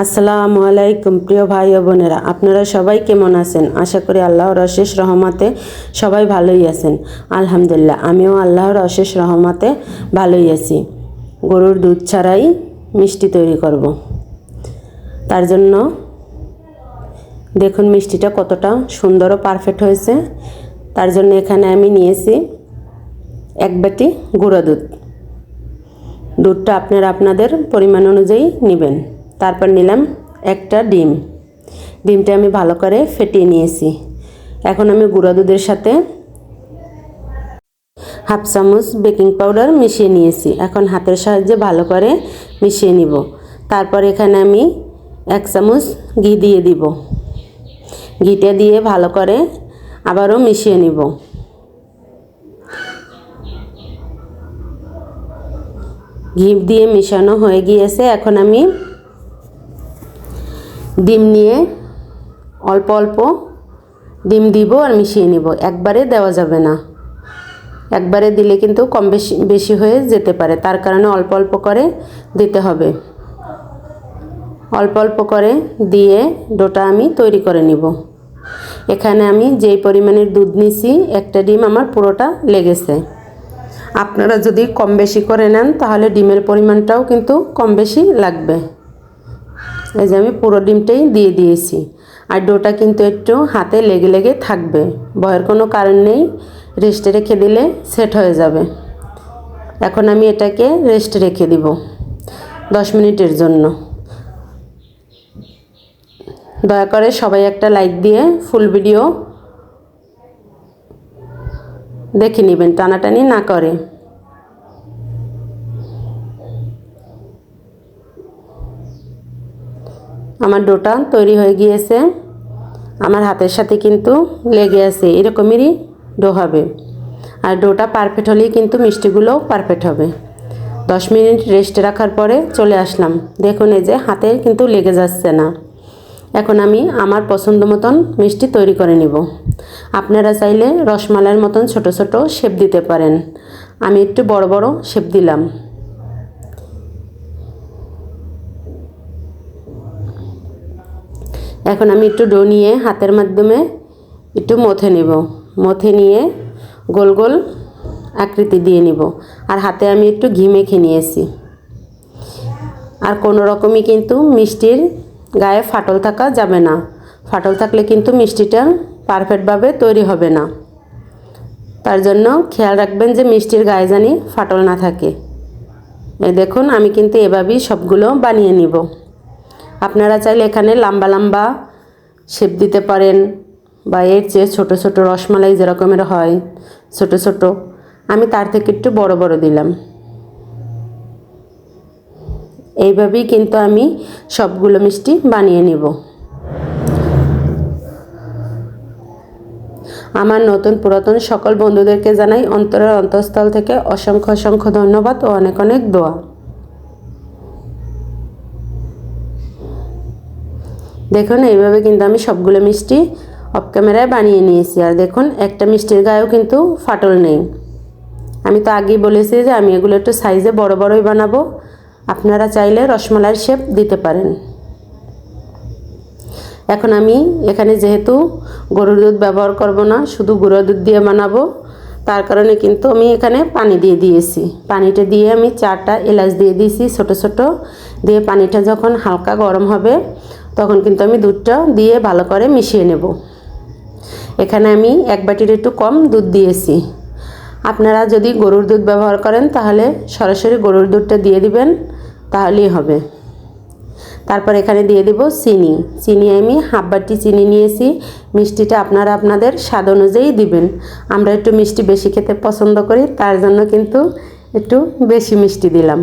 আসসালামু আলাইকুম প্রিয় ভাই ও বোনেরা, আপনারা সবাই কেমন আছেন? আশা করি আল্লাহর অশেষ রহমতে সবাই ভালোই আছেন। আলহামদুলিল্লাহ, আমিও আল্লাহর অশেষ রহমতে ভালোই আছি। গরুর দুধ ছাড়াই মিষ্টি তৈরি করব। তার জন্য দেখুন মিষ্টিটা কতটা সুন্দর ও পারফেক্ট হয়েছে। তার জন্য এখানে আমি নিয়েছি এক বাটি গুঁড়ো দুধ। দুধটা আপনারা আপনাদের পরিমাণ অনুযায়ী নেবেন। তারপর নিলাম একটা ডিমটা আমি ভালো করে ফেটিয়ে নিয়েছি। এখন আমি গুঁড়া দুধের সাথে হাফ চামচ বেকিং পাউডার মিশিয়ে নিয়েছি। এখন হাতের সাহায্যে ভালো করে মিশিয়ে নিব। তারপর এখানে আমি 1 চামচ ঘি দিয়ে দিব। ঘিটা দিয়ে ভালো করে আবারও মিশিয়ে নিব। ঘি দিয়ে মিশানো হয়ে গিয়েছে। এখন আমি ডিম নিয়ে অল্প অল্প ডিম দিব আর মিশিয়ে নিব। একবারে দেওয়া যাবে না, একবারে দিলে কিন্তু কম বেশি হয়ে যেতে পারে। তার কারণে অল্প অল্প করে দিতে হবে। অল্প অল্প করে দিয়ে ডোটা আমি তৈরি করে নিব। এখানে আমি যেই পরিমাণের দুধ নিছি, একটা ডিম আমার পুরোটা লেগেছে। আপনারা যদি কম বেশি করে নেন তাহলে ডিমের পরিমাণটাও কিন্তু কম বেশি লাগবে। এই যে আমি পুরো ডিমটাই দিয়ে দিয়েছি। আর ডোটা কিন্তু একটু হাতে লেগে লেগে থাকবে, ভয়ের কোনো কারণ নেই। রেস্টে রেখে দিলে সেট হয়ে যাবে। এখন আমি এটাকে রেস্টে রেখে দিব 10 মিনিটের জন্য। দয়া করে সবাই একটা লাইক দিয়ে ফুল ভিডিও দেখে নেবেন, টানাটানি না করে। আমার ডোটা তৈরি হয়ে গিয়েছে। আমার হাতের সাথে কিন্তু লেগে আছে, এরকমেরই ডো হবে। আর ডোটা পারফেক্ট হলেই কিন্তু মিষ্টিগুলোও পারফেক্ট হবে। 10 মিনিট রেস্টে রাখার পরে চলে আসলাম। দেখুন এই যে হাতে কিন্তু লেগে যাচ্ছে না। এখন আমি আমার পছন্দ মতন মিষ্টি তৈরি করে নিব। আপনারা চাইলে রসমালাইয়ের মতন ছোট ছোট শেপ দিতে পারেন। আমি একটু বড় বড় শেপ দিলাম। এখন আমি একটু ডো নিয়ে হাতের মাধ্যমে একটু মথে নেব। মথে নিয়ে গোল গোল আকৃতি দিয়ে নিব। আর হাতে আমি একটু ঘি মেখে নিয়েছি। আর কোনো রকমই কিন্তু মিষ্টির গায়ে ফাটল থাকা যাবে না। ফাটল থাকলে কিন্তু মিষ্টিটা পারফেক্টভাবে তৈরি হবে না। তার জন্য খেয়াল রাখবেন যে মিষ্টির গায়ে জানি ফাটল না থাকে। এই দেখুন আমি কিন্তু এভাবেই সবগুলো বানিয়ে নিব। আপনারা চাইলে এখানে লম্বা লম্বা শেপ দিতে পারেন, বা এর চেয়ে ছোট ছোট রসমালাই যেরকমের হয় ছোট ছোট, আমি তার থেকে একটু বড় বড় দিলাম। এইভাবেই কিন্তু আমি সবগুলো মিষ্টি বানিয়ে নিব। আমার নতুন পুরাতন সকল বন্ধুদেরকে জানাই অন্তরের অন্তঃস্থল থেকে অসংখ্য অসংখ্য ধন্যবাদ ও অনেক অনেক দোয়া। দেখুন এইভাবে কিন্তু আমি সবগুলো মিষ্টি অফ ক্যামেরায় বানিয়ে নিয়েছি। আর দেখুন একটা মিষ্টির গায়েও কিন্তু ফাটল নেই। আমি তো আগেই বলেছি যে আমি এগুলো একটু সাইজে বড় বড়ই বানাবো। আপনারা চাইলে রসমালাইয়ের শেপ দিতে পারেন। এখন আমি এখানে যেহেতু গরুর দুধ ব্যবহার করব না, শুধু গুঁড়ো দুধ দিয়ে বানাবো, তার কারণে কিন্তু আমি এখানে পানি দিয়ে দিয়েছি। পানিটা দিয়ে আমি 4টা এলাচ দিয়ে দিয়েছি ছোট ছোট। দিয়ে পানিটা যখন হালকা গরম হবে তখন কিন্তু আমি দুধটা দিয়ে ভালো করে মিশিয়ে নেব। এখানে আমি 1 বাটির একটু কম দুধ দিয়েছি। আপনারা যদি গরুর দুধ ব্যবহার করেন তাহলে সরাসরি গরুর দুধটা দিয়ে দিবেন, তাহলেই হবে। তারপর এখানে দিয়ে দেব চিনি আমি হাফ বাটি চিনি নিয়েছি। মিষ্টিটা আপনারা আপনাদের স্বাদ অনুযায়ী দিবেন। আমরা একটু মিষ্টি বেশি খেতে পছন্দ করি, তার জন্য কিন্তু একটু বেশি মিষ্টি দিলাম।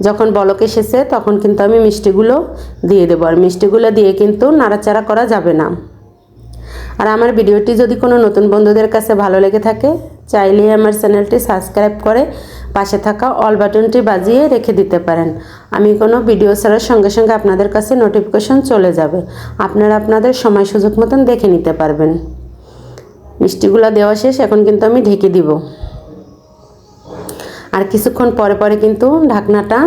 যখন বলক এসেছে তখন কিন্তু আমি মিষ্টিগুলো দিয়ে দেবো। আর মিষ্টিগুলো দিয়ে কিন্তু নাড়াচাড়া করা যাবে না। আর আমার ভিডিওটি যদি কোনো নতুন বন্ধুদের কাছে ভালো লেগে থাকে, চাইলে আমার চ্যানেলটি সাবস্ক্রাইব করে পাশে থাকা অল বাটনটি বাজিয়ে রেখে দিতে পারেন। আমি কোনো ভিডিও ছাড়ার সঙ্গে সঙ্গে আপনাদের কাছে নোটিফিকেশন চলে যাবে। আপনারা আপনাদের সময় সুযোগ মতন দেখে নিতে পারবেন। মিষ্টিগুলো দেওয়া শেষ। এখন কিন্তু আমি ঢেকে দিব। আর কিছুক্ষণ পরে পরে কিন্তু ঢাকনাটা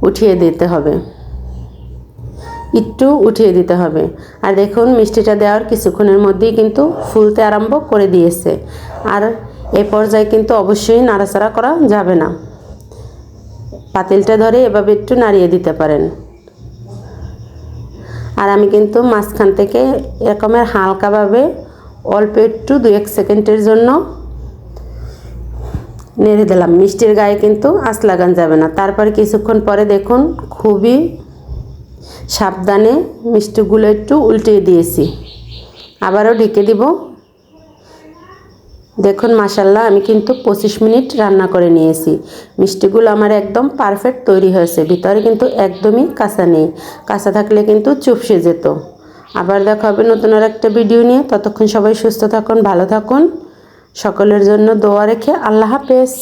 উঠিয়ে দিতে হবে, একটু উঠিয়ে দিতে হবে। আর দেখুন মিষ্টিটা দেওয়ার কিছুক্ষণের মধ্যেই কিন্তু ফুলতে আরম্ভ করে দিয়েছে। আর এই পর্যায়ে কিন্তু অবশ্যই নাড়াচাড়া করা যাবে না, পাতিলটা ধরে এভাবে একটু নাড়িয়ে দিতে পারেন। আর আমি কিন্তু মাঝখান থেকে এরকমের হালকাভাবে অল্প একটু 2-1 সেকেন্ডের জন্য নেড়ে দিলাম। মিষ্টির গায়ে কিন্তু আঁচ লাগান যাবে না। তারপর কিছুক্ষণ পরে দেখুন খুবই সাবধানে মিষ্টিগুলো একটু উল্টিয়ে দিয়েছি, আবারও ঢেকে দিব। দেখুন মাশাল্লাহ আমি কিন্তু 25 মিনিট রান্না করে নিয়েছি। মিষ্টিগুলো আমার একদম পারফেক্ট তৈরি হয়েছে, ভিতরে কিন্তু একদমই কাঁচা নেই, কাঁচা থাকলে কিন্তু চুপসে যেত। আবার দেখা হবে নতুন আর একটা ভিডিও নিয়ে। ততক্ষণ সবাই সুস্থ থাকুন, ভালো থাকুন, সকলের জন্য দোয়া রেখে আল্লাহ হাফেজ।